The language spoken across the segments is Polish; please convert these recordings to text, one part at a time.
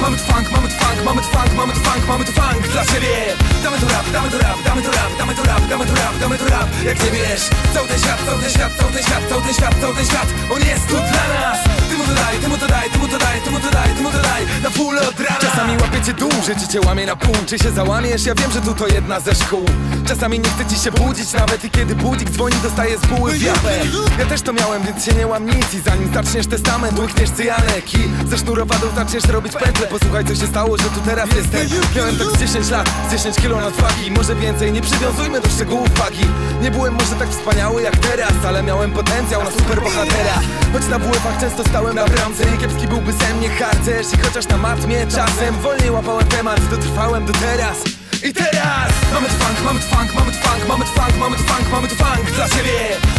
Mamy tu funk, mamy tu funk, mamy tu funk, mamy tu funk, mamy tu funk dla ciebie. Damy tu rap, damy tu rap, damy tu rap, damy tu rap, damy tu rap, damy tu rap. Jak nie wiesz, cały ten świat, cały ten świat, cały ten świat, cały ten świat, cały ten świat, on jest tu dla nas. Ty mu to daj, ty mu to daj, ty mu to daj, ty mu to daj, ty mu to daj, na full od rana. Czasami łapię cię dół, że ci cię łamie na pół. Czy się załamiesz? Ja wiem, że tu to jedna ze szkół. Czasami nie chce ci się budzić, nawet i kiedy budzik dzwoni, dostaję z buły w japę. Ja też to miałem, więc się nie łam nic. I zanim zaczniesz testament, łykniesz cyjanek i ze sznurowadą zaczniesz robić pętle. Posłuchaj, co się stało, że tu teraz jestem. Miałem tak z 10 lat, z 10 kilo nadwagi. Może więcej, nie przywiązujmy do szczegółów wagi. Nie byłem może tak wspaniały jak teraz, ale miałem potencjał na superbohatera. Choć na WF-ach często stałem na bramce, kiepski byłby ze mnie harcerz. I chociaż na matmie czasem wolniej łapałem temat, dotrwałem do teraz. I teraz mamy tu funk, mamy tu funk, mamy tu funk, mamy tu funk, mamy tu funk, mamy tu funk dla ciebie.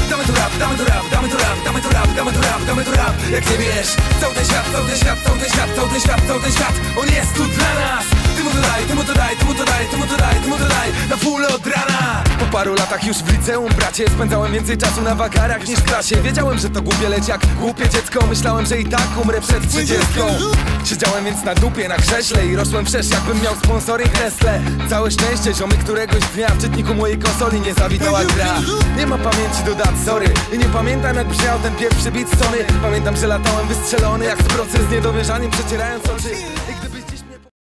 Damy tu rap, damy tu rap, damy tu rap, damy tu rap, damy tu rap, damy tu rap. Jak nie wiesz, cały ten świat, cały ten świat, cały ten świat, cały ten świat, cały ten świat, on jest tu dla nas. Ty mu to daj, ty mu to daj, ty mu to daj, ty mu to daj, ty mu to daj, na full od rana. Po paru latach już w liceum, bracie, spędzałem więcej czasu na wagarach niż w klasie. Wiedziałem, że to głupie, lecz jak głupie dziecko myślałem, że i tak umrę przed 30. Siedziałem więc na dupie, na krześle i rosłem wszerz, jakbym miał sponsoring Nestle. Całe szczęście, ziomy, któregoś dnia w czytniku mojej konsoli nie zawitała gra. Nie ma pamięci do dat, sorry. I nie pamiętam, jak brzmiał ten pierwszy beat Sony. Pamiętam, że latałem wystrzelony jak z proces z niedowierzaniem, przecierając oczy.